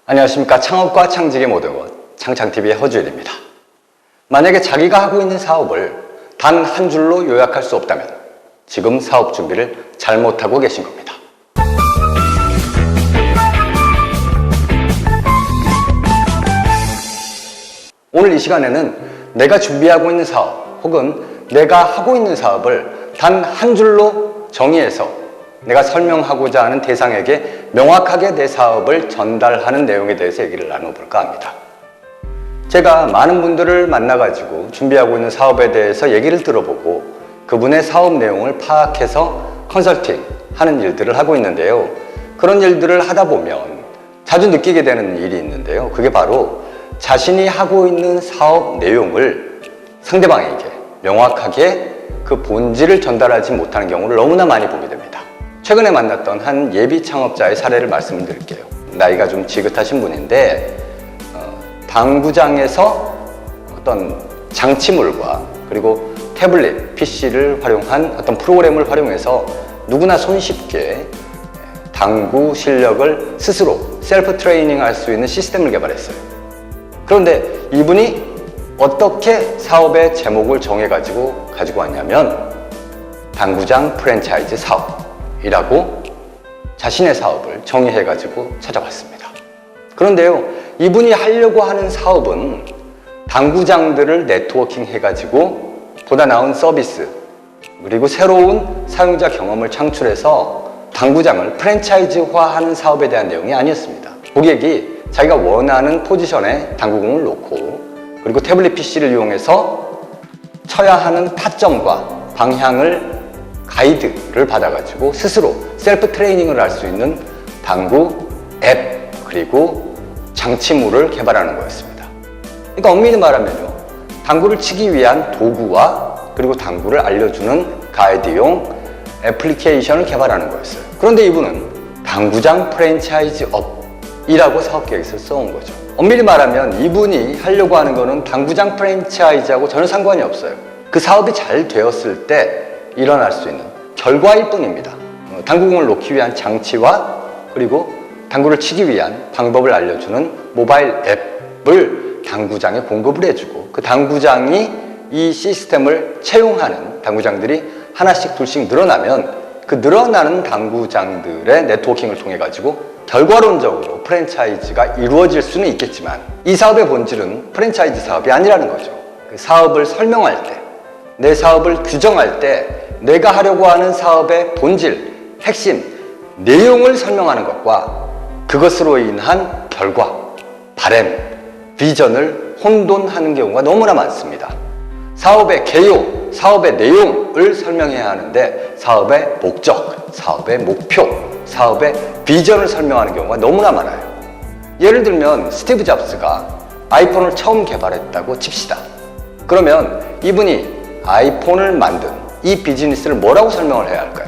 안녕하십니까. 창업과 창직의 모든 것, 창창TV의 허주일입니다. 만약에 자기가 하고 있는 사업을 단 한 줄로 요약할 수 없다면 지금 사업 준비를 잘못하고 계신 겁니다. 오늘 이 시간에는 내가 준비하고 있는 사업 혹은 내가 하고 있는 사업을 단 한 줄로 정의해서 내가 설명하고자 하는 대상에게 명확하게 내 사업을 전달하는 내용에 대해서 얘기를 나눠볼까 합니다. 제가 많은 분들을 만나가지고 준비하고 있는 사업에 대해서 얘기를 들어보고 그분의 사업 내용을 파악해서 컨설팅 하는 일들을 하고 있는데요. 그런 일들을 하다 보면 자주 느끼게 되는 일이 있는데요. 그게 바로 자신이 하고 있는 사업 내용을 상대방에게 명확하게 그 본질을 전달하지 못하는 경우를 너무나 많이 보게 됩니다. 최근에 만났던 한 예비 창업자의 사례를 말씀드릴게요. 나이가 좀 지긋하신 분인데 당구장에서 어떤 장치물과 그리고 태블릿, PC를 활용한 어떤 프로그램을 활용해서 누구나 손쉽게 당구 실력을 스스로 셀프 트레이닝 할 수 있는 시스템을 개발했어요. 그런데 이분이 어떻게 사업의 제목을 정해가지고 가지고 왔냐면 당구장 프랜차이즈 사업이라고 자신의 사업을 정의해가지고 찾아왔습니다. 그런데요, 이분이 하려고 하는 사업은 당구장들을 네트워킹 해가지고 보다 나은 서비스 그리고 새로운 사용자 경험을 창출해서 당구장을 프랜차이즈화하는 사업에 대한 내용이 아니었습니다. 고객이 자기가 원하는 포지션에 당구공을 놓고 그리고 태블릿 PC를 이용해서 쳐야 하는 타점과 방향을 가이드를 받아가지고 스스로 셀프 트레이닝을 할 수 있는 당구 앱 그리고 장치물을 개발하는 거였습니다. 그러니까 엄밀히 말하면요, 당구를 치기 위한 도구와 그리고 당구를 알려주는 가이드용 애플리케이션을 개발하는 거였어요. 그런데 이분은 당구장 프랜차이즈 업이라고 사업계획서를 써온 거죠. 엄밀히 말하면 이분이 하려고 하는 거는 당구장 프랜차이즈하고 전혀 상관이 없어요. 그 사업이 잘 되었을 때 일어날 수 있는 결과일 뿐입니다. 당구공을 놓기 위한 장치와 그리고 당구를 치기 위한 방법을 알려주는 모바일 앱을 당구장에 공급을 해주고 그 당구장이 이 시스템을 채용하는 당구장들이 하나씩 둘씩 늘어나면 그 늘어나는 당구장들의 네트워킹을 통해 가지고 결과론적으로 프랜차이즈가 이루어질 수는 있겠지만 이 사업의 본질은 프랜차이즈 사업이 아니라는 거죠. 그 사업을 설명할 때, 내 사업을 규정할 때 내가 하려고 하는 사업의 본질, 핵심, 내용을 설명하는 것과 그것으로 인한 결과, 바램, 비전을 혼돈하는 경우가 너무나 많습니다. 사업의 개요, 사업의 내용을 설명해야 하는데 사업의 목적, 사업의 목표, 사업의 비전을 설명하는 경우가 너무나 많아요. 예를 들면 스티브 잡스가 아이폰을 처음 개발했다고 칩시다. 그러면 이분이 아이폰을 만든 이 비즈니스를 뭐라고 설명을 해야 할까요?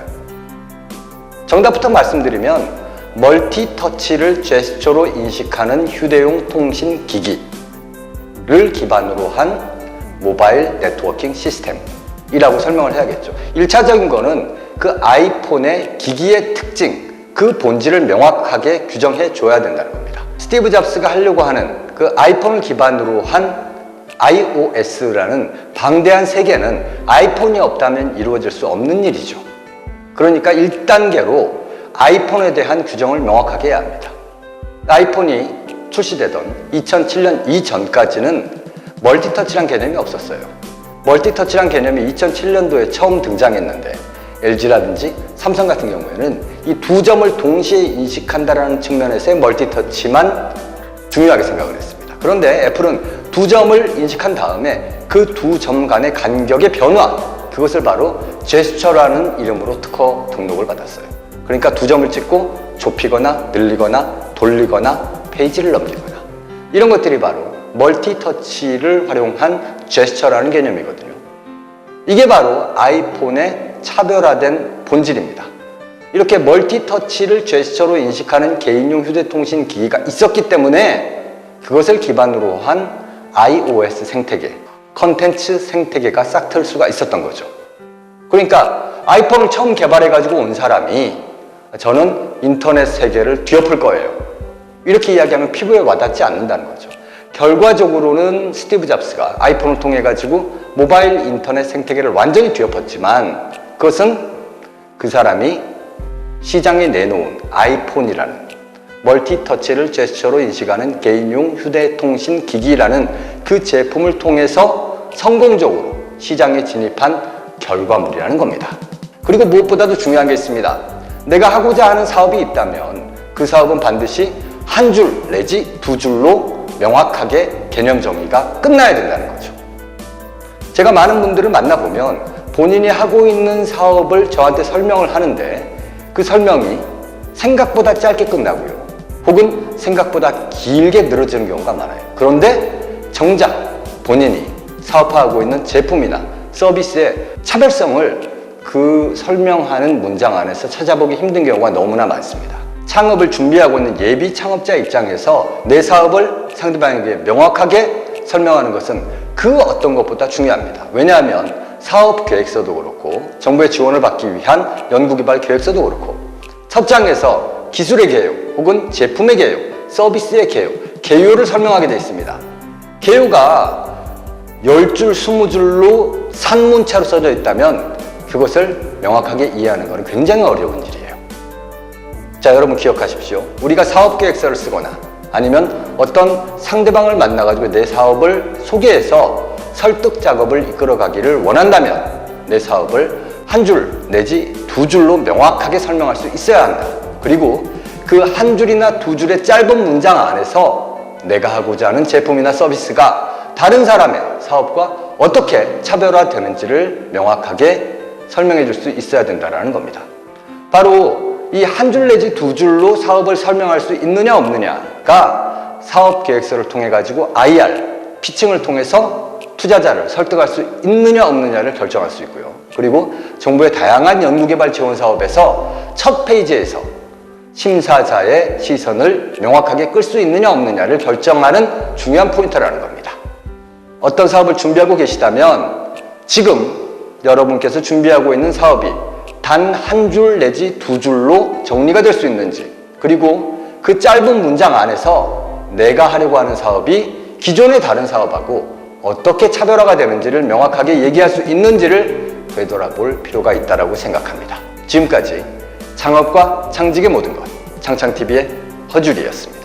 정답부터 말씀드리면 멀티터치를 제스처로 인식하는 휴대용 통신 기기를 기반으로 한 모바일 네트워킹 시스템이라고 설명을 해야겠죠. 1차적인 거는 그 아이폰의 기기의 특징, 그 본질을 명확하게 규정해 줘야 된다는 겁니다. 스티브 잡스가 하려고 하는 그 아이폰을 기반으로 한 iOS라는 방대한 세계는 아이폰이 없다면 이루어질 수 없는 일이죠. 그러니까 1단계로 아이폰에 대한 규정을 명확하게 해야 합니다. 아이폰이 출시되던 2007년 이전까지는 멀티터치란 개념이 없었어요. 멀티터치란 개념이 2007년도에 처음 등장했는데 LG라든지 삼성 같은 경우에는 이 두 점을 동시에 인식한다는 측면에서의 멀티터치만 중요하게 생각을 했습니다. 그런데 애플은 두 점을 인식한 다음에 그 두 점 간의 간격의 변화, 그것을 바로 제스처라는 이름으로 특허 등록을 받았어요. 그러니까 두 점을 찍고 좁히거나 늘리거나 돌리거나 페이지를 넘기거나 이런 것들이 바로 멀티터치를 활용한 제스처라는 개념이거든요. 이게 바로 아이폰의 차별화된 본질입니다. 이렇게 멀티터치를 제스처로 인식하는 개인용 휴대통신 기기가 있었기 때문에 그것을 기반으로 한 iOS 생태계, 컨텐츠 생태계가 싹 틀 수가 있었던 거죠. 그러니까 아이폰을 처음 개발해가지고 온 사람이 저는 인터넷 세계를 뒤엎을 거예요, 이렇게 이야기하면 피부에 와닿지 않는다는 거죠. 결과적으로는 스티브 잡스가 아이폰을 통해 가지고 모바일 인터넷 생태계를 완전히 뒤엎었지만 그것은 그 사람이 시장에 내놓은 아이폰이라는 멀티터치를 제스처로 인식하는 개인용 휴대통신 기기라는 그 제품을 통해서 성공적으로 시장에 진입한 결과물이라는 겁니다. 그리고 무엇보다도 중요한 게 있습니다. 내가 하고자 하는 사업이 있다면 그 사업은 반드시 한 줄 내지 두 줄로 명확하게 개념 정의가 끝나야 된다는 거죠. 제가 많은 분들을 만나보면 본인이 하고 있는 사업을 저한테 설명을 하는데 그 설명이 생각보다 짧게 끝나고요. 혹은 생각보다 길게 늘어지는 경우가 많아요. 그런데 정작 본인이 사업화하고 있는 제품이나 서비스의 차별성을 그 설명하는 문장 안에서 찾아보기 힘든 경우가 너무나 많습니다. 창업을 준비하고 있는 예비 창업자 입장에서 내 사업을 상대방에게 명확하게 설명하는 것은 그 어떤 것보다 중요합니다. 왜냐하면 사업 계획서도 그렇고 정부의 지원을 받기 위한 연구개발 계획서도 그렇고 첫 장에서 기술의 개요 혹은 제품의 개요, 서비스의 개요, 개요를 설명하게 되어 있습니다. 개요가 10줄, 20줄로 산문차로 써져 있다면 그것을 명확하게 이해하는 것은 굉장히 어려운 일이에요. 자, 여러분 기억하십시오. 우리가 사업 계획서를 쓰거나 아니면 어떤 상대방을 만나가지고 내 사업을 소개해서 설득 작업을 이끌어가기를 원한다면 내 사업을 한 줄 내지 두 줄로 명확하게 설명할 수 있어야 한다. 그리고 그 한 줄이나 두 줄의 짧은 문장 안에서 내가 하고자 하는 제품이나 서비스가 다른 사람의 사업과 어떻게 차별화되는지를 명확하게 설명해 줄 수 있어야 된다는 겁니다. 바로 이 한 줄 내지 두 줄로 사업을 설명할 수 있느냐 없느냐가 사업 계획서를 통해 가지고 IR, 피칭을 통해서 투자자를 설득할 수 있느냐 없느냐를 결정할 수 있고요. 그리고 정부의 다양한 연구개발 지원 사업에서 첫 페이지에서 심사자의 시선을 명확하게 끌 수 있느냐 없느냐를 결정하는 중요한 포인트라는 겁니다. 어떤 사업을 준비하고 계시다면 지금 여러분께서 준비하고 있는 사업이 단 한 줄 내지 두 줄로 정리가 될 수 있는지, 그리고 그 짧은 문장 안에서 내가 하려고 하는 사업이 기존의 다른 사업하고 어떻게 차별화가 되는지를 명확하게 얘기할 수 있는지를 되돌아볼 필요가 있다고 생각합니다. 지금까지 창업과 창직의 모든 것, 창창TV의 허준이었습니다.